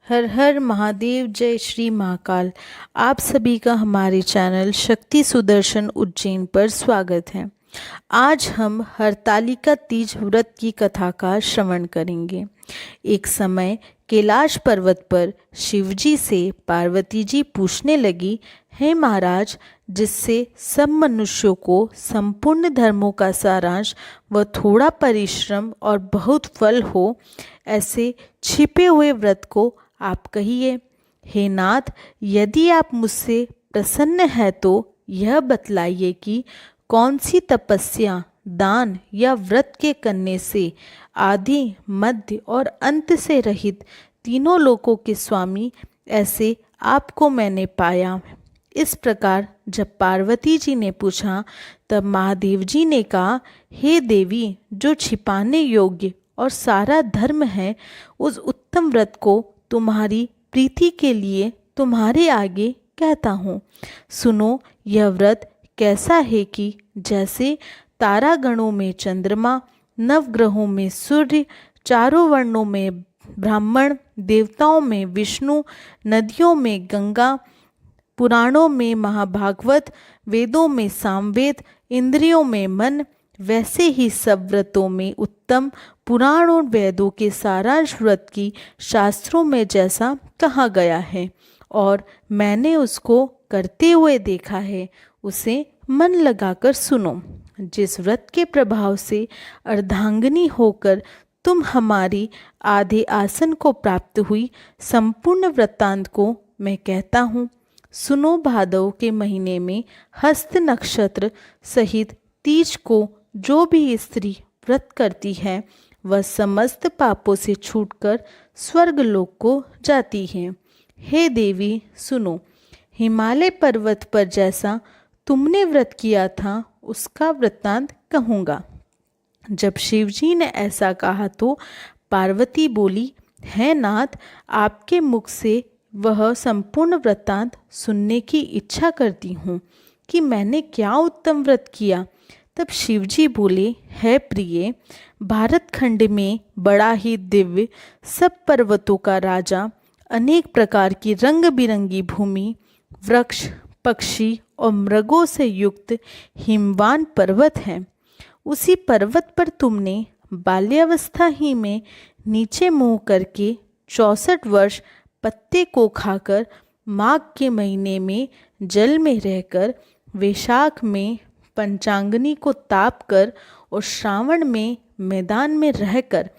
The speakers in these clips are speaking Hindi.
हर हर महादेव, जय श्री महाकाल। आप सभी का हमारे चैनल शक्ति सुदर्शन उज्जैन पर स्वागत है। आज हम हरतालिका तीज व्रत की कथा का श्रवण करेंगे। एक समय कैलाश पर्वत पर शिवजी से पार्वती जी पूछने लगी, हे महाराज, जिससे सब मनुष्यों को संपूर्ण धर्मों का सारांश व थोड़ा परिश्रम और बहुत फल हो, ऐसे छिपे हुए व्रत को आप कहिए। हे नाथ, यदि आप मुझसे प्रसन्न है तो यह बतलाइए कि कौन सी तपस्या, दान या व्रत के करने से आदि, मध्य और अंत से रहित तीनों लोकों के स्वामी ऐसे आपको मैंने पाया। इस प्रकार जब पार्वती जी ने पूछा, तब महादेव जी ने कहा, हे देवी, जो छिपाने योग्य और सारा धर्म है, उस उत्तम व्रत को तुम्हारी प्रीति के लिए तुम्हारे आगे कहता हूँ। सुनो, यह व्रत कैसा है कि जैसे तारागणों में चंद्रमा, नवग्रहों में सूर्य, चारों वर्णों में ब्राह्मण, देवताओं में विष्णु, नदियों में गंगा, पुराणों में महाभागवत, वेदों में सामवेद, इंद्रियों में मन, वैसे ही सब व्रतों में उत्तम पुराण और वेदों के सारांश व्रत की शास्त्रों में जैसा कहा गया है और मैंने उसको करते हुए देखा है, उसे मन लगाकर सुनो। जिस व्रत के प्रभाव से अर्धांगिनी होकर तुम हमारी आधे आसन को प्राप्त हुई, संपूर्ण वृत्तांत को मैं कहता हूँ। सुनो, भादव के महीने में हस्त नक्षत्र सहित तीज को जो भी स्त्री व्रत करती है, वह समस्त पापों से छूटकर स्वर्गलोक को जाती है। हे देवी, सुनो, हिमालय पर्वत पर जैसा तुमने व्रत किया था, उसका वृत्तांत कहूँगा। जब शिवजी ने ऐसा कहा तो पार्वती बोली, है नाथ, आपके मुख से वह संपूर्ण वृत्तांत सुनने की इच्छा करती हूँ कि मैंने क्या उत्तम व्रत किया। तब शिवजी बोले, है प्रिय, भारत खंड में बड़ा ही दिव्य, सब पर्वतों का राजा, अनेक प्रकार की रंग बिरंगी भूमि, वृक्ष, पक्षी और मृगों से युक्त हिमवान पर्वत है। उसी पर्वत पर तुमने बाल्यावस्था ही में नीचे मुँह करके 64 वर्ष पत्ते को खाकर, माघ के महीने में जल में रहकर, वैशाख में पंचांगनी को ताप कर और श्रावण में मैदान में रहकर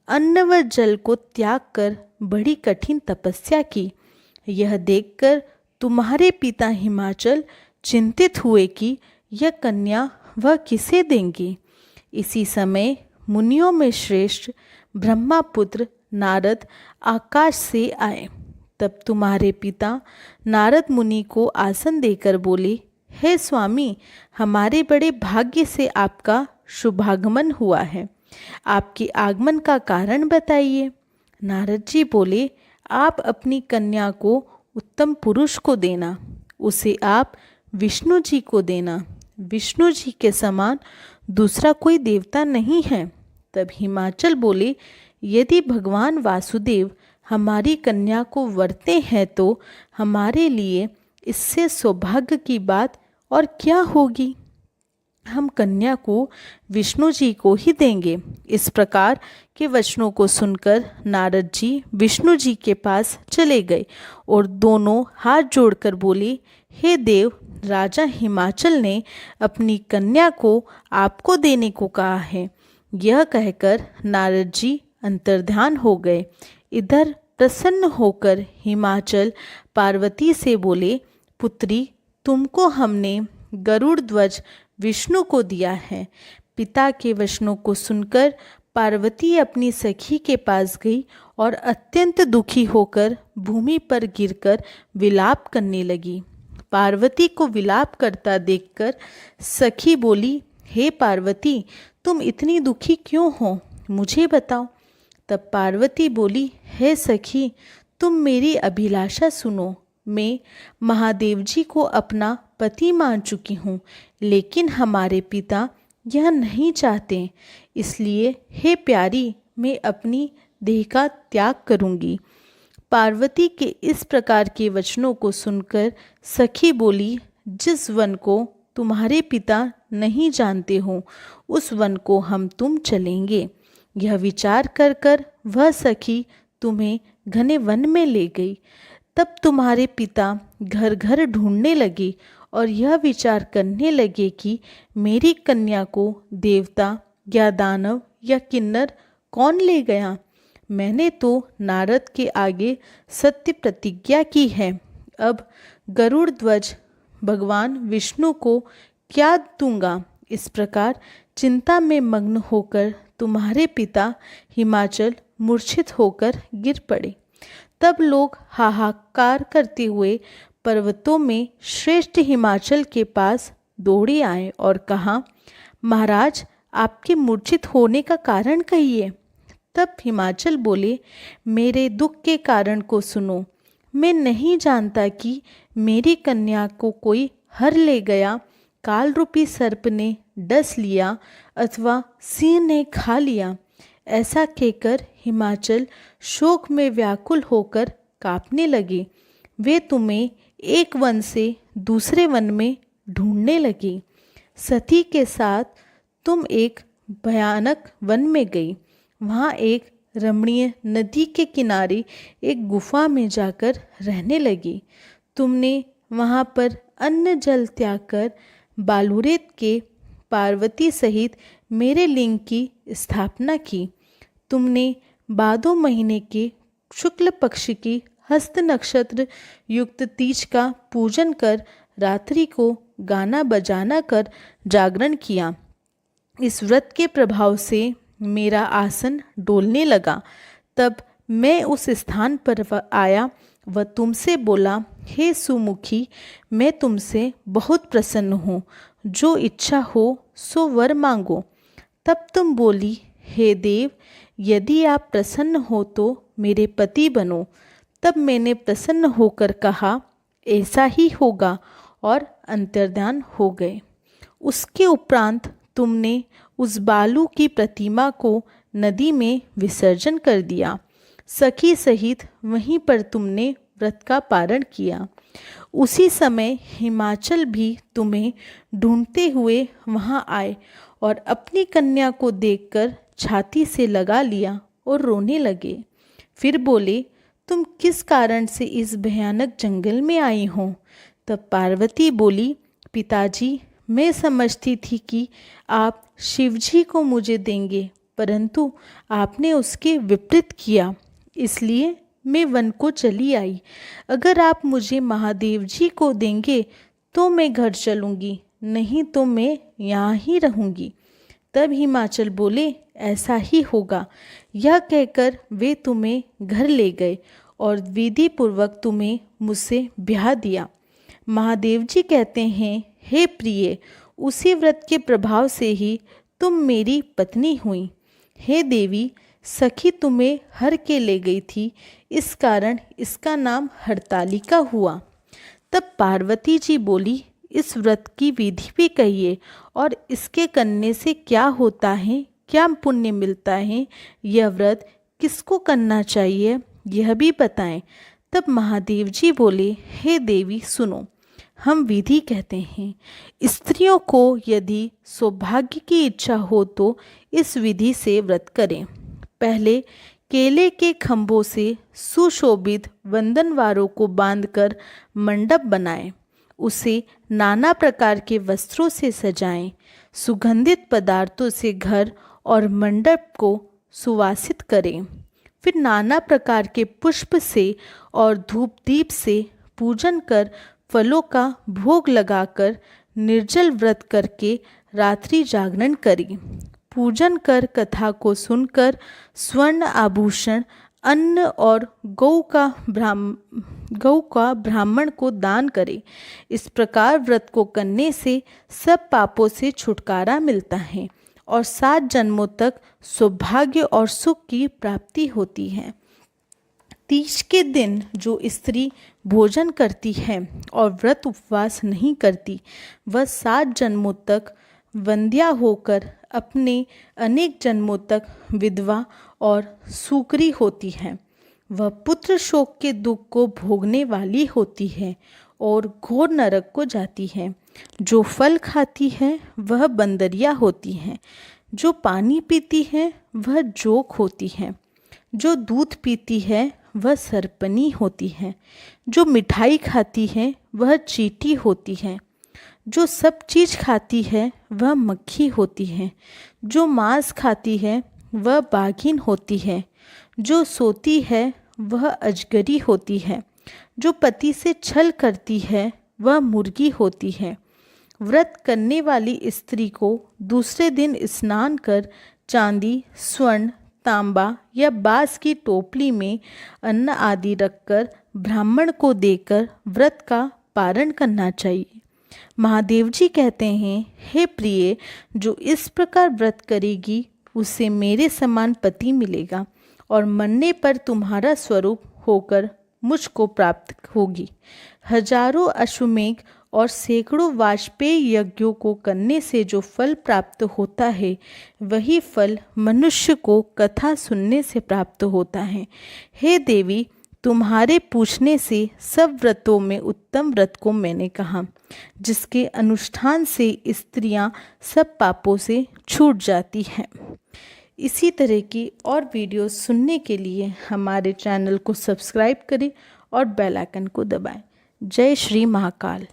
अन्न व जल को त्याग कर बड़ी कठिन तपस्या की। यह देखकर तुम्हारे पिता हिमाचल चिंतित हुए कि यह कन्या वह किसे देंगे। इसी समय मुनियों में श्रेष्ठ ब्रह्मापुत्र नारद आकाश से आए। तब तुम्हारे पिता नारद मुनि को आसन देकर बोले, हे स्वामी, हमारे बड़े भाग्य से आपका शुभागमन हुआ है, आपके आगमन का कारण बताइए। नारद जी बोले, आप अपनी कन्या को उत्तम पुरुष को देना, उसे आप विष्णु जी को देना। विष्णु जी के समान दूसरा कोई देवता नहीं है। तब हिमाचल बोले, यदि भगवान वासुदेव हमारी कन्या को वरते हैं तो हमारे लिए इससे सौभाग्य की बात और क्या होगी। हम कन्या को विष्णु जी को ही देंगे। इस प्रकार के वचनों को सुनकर नारद जी विष्णु जी के पास चले गए और दोनों हाथ जोड़कर बोले, हे देव, राजा हिमाचल ने अपनी कन्या को आपको देने को कहा है। यह कहकर नारद जी अंतर्ध्यान हो गए। इधर प्रसन्न होकर हिमाचल पार्वती से बोले, पुत्री, तुमको हमने गरुड़ ध्वज विष्णु को दिया है। पिता के वचनों को सुनकर पार्वती अपनी सखी के पास गई और अत्यंत दुखी होकर भूमि पर गिरकर विलाप करने लगी। पार्वती को विलाप करता देखकर सखी बोली, हे पार्वती, तुम इतनी दुखी क्यों हो, मुझे बताओ। तब पार्वती बोली, हे सखी, तुम मेरी अभिलाषा सुनो। मैं महादेव जी को अपना पति मान चुकी हूँ, लेकिन हमारे पिता यह नहीं चाहते, इसलिए हे प्यारी, मैं अपनी देह का त्याग करूँगी। पार्वती के इस प्रकार के वचनों को सुनकर सखी बोली, जिस वन को तुम्हारे पिता नहीं जानते हो उस वन को हम तुम चलेंगे। यह विचार कर कर वह सखी तुम्हें घने वन में ले गई। तब तुम्हारे पिता घर घर ढूंढने लगे और यह विचार करने लगे कि मेरी कन्या को देवता या दानव या किन्नर कौन ले गया। मैंने तो नारद के आगे सत्य प्रतिज्ञा की है, अब गरुड़ ध्वज भगवान विष्णु को क्या दूंगा। इस प्रकार चिंता में मग्न होकर तुम्हारे पिता हिमाचल मूर्छित होकर गिर पड़े। तब लोग हाहाकार करते हुए पर्वतों में श्रेष्ठ हिमाचल के पास दौड़े आए और कहा, महाराज आपके मूर्छित होने का कारण कहिए। तब हिमाचल बोले, मेरे दुख के कारण को सुनो। मैं नहीं जानता कि मेरी कन्या को कोई हर ले गया, काल रूपी सर्प ने डस लिया अथवा सिंह ने खा लिया। ऐसा कहकर हिमाचल शोक में व्याकुल होकर कांपने लगे। वे तुम्हें एक वन से दूसरे वन में ढूंढने लगे। सती के साथ तुम एक भयानक वन में गई। वहाँ एक रमणीय नदी के किनारे एक गुफा में जाकर रहने लगी। तुमने वहाँ पर अन्न जल त्याग कर बालूरेत के पार्वती सहित मेरे लिंग की स्थापना की। तुमने भादो महीने के शुक्ल पक्ष की हस्त नक्षत्र युक्त तीज का पूजन कर रात्रि को गाना बजाना कर जागरण किया। इस व्रत के प्रभाव से मेरा आसन डोलने लगा। तब मैं उस स्थान पर आया व तुमसे बोला, हे सुमुखी, मैं तुमसे बहुत प्रसन्न हूँ, जो इच्छा हो सो वर मांगो। तब तुम बोली, हे देव, यदि आप प्रसन्न हो तो मेरे पति बनो। तब मैंने प्रसन्न होकर कहा, ऐसा ही होगा, और अंतर्ध्यान हो गए। उसके उपरांत तुमने उस बालू की प्रतिमा को नदी में विसर्जन कर दिया। सखी सहित वहीं पर तुमने व्रत का पारण किया। उसी समय हिमाचल भी तुम्हें ढूंढते हुए वहां आए और अपनी कन्या को देखकर छाती से लगा लिया और रोने लगे। फिर बोले, तुम किस कारण से इस भयानक जंगल में आई हो? तब पार्वती बोली, पिताजी, मैं समझती थी कि आप शिवजी को मुझे देंगे, परंतु आपने उसके विपरीत किया, इसलिए मैं वन को चली आई। अगर आप मुझे महादेव जी को देंगे तो मैं घर चलूँगी, नहीं तो मैं यहाँ ही रहूँगी। तब हिमाचल बोले, ऐसा ही होगा। यह कहकर वे तुम्हें घर ले गए और विधि पूर्वक तुम्हें मुझसे ब्याह दिया। महादेव जी कहते हैं, हे प्रिय, उसी व्रत के प्रभाव से ही तुम मेरी पत्नी हुई। हे देवी, सखी तुम्हें हर के ले गई थी, इस कारण इसका नाम हरतालिका हुआ। तब पार्वती जी बोली, इस व्रत की विधि भी कहिए और इसके करने से क्या होता है, क्या पुण्य मिलता है, यह व्रत किसको करना चाहिए, यह भी बताएं। तब महादेव जी बोले, हे देवी सुनो, हम विधि कहते हैं। स्त्रियों को यदि सौभाग्य की इच्छा हो तो इस विधि से व्रत करें। पहले केले के खंभों से सुशोभित वंदनवारों को बांधकर मंडप बनाएं। उसे नाना प्रकार के वस्त्रों से सजाएं। सुगंधित पदार्थों से घर और मंडप को सुवासित करें। फिर नाना प्रकार के पुष्प से और धूप दीप से पूजन कर फलों का भोग लगाकर निर्जल व्रत करके रात्रि जागरण करें। पूजन कर कथा को सुनकर स्वर्ण आभूषण, अन्न और गौ का ब्राह्मण को दान करें। इस प्रकार व्रत को करने से सब पापों से छुटकारा मिलता है और 7 जन्मों तक सौभाग्य और सुख की प्राप्ति होती है। तीज के दिन जो स्त्री भोजन करती है और व्रत उपवास नहीं करती, वह 7 जन्मों तक वंध्या होकर अपने अनेक जन्मों तक विधवा और सूकरी होती है। वह पुत्र शोक के दुख को भोगने वाली होती है और घोर नरक को जाती है। जो फल खाती है वह बंदरिया होती है, जो पानी पीती है वह जोक होती है, जो दूध पीती है वह सरपनी होती है, जो मिठाई खाती है वह चींटी होती है, जो सब चीज़ खाती है वह मक्खी होती है, जो मांस खाती है वह बाघिन होती है, जो सोती है वह अजगरी होती है, जो पति से छल करती है वह मुर्गी होती है। व्रत करने वाली स्त्री को दूसरे दिन स्नान कर चांदी, स्वर्ण, तांबा या बांस की टोपली में अन्न आदि रखकर ब्राह्मण को देकर व्रत का पारण करना चाहिए। महादेव जी कहते हैं, हे प्रिय, जो इस प्रकार व्रत करेगी उसे मेरे समान पति मिलेगा और मरने पर तुम्हारा स्वरूप होकर मुझको प्राप्त होगी। हजारों अश्वमेघ और सैकड़ों वाजपेयी यज्ञों को करने से जो फल प्राप्त होता है वही फल मनुष्य को कथा सुनने से प्राप्त होता है। हे देवी, तुम्हारे पूछने से सब व्रतों में उत्तम व्रत को मैंने कहा, जिसके अनुष्ठान से स्त्रियां सब पापों से छूट जाती हैं। इसी तरह की और वीडियोस सुनने के लिए हमारे चैनल को सब्सक्राइब करें और बेल आइकन को दबाएं। जय श्री महाकाल।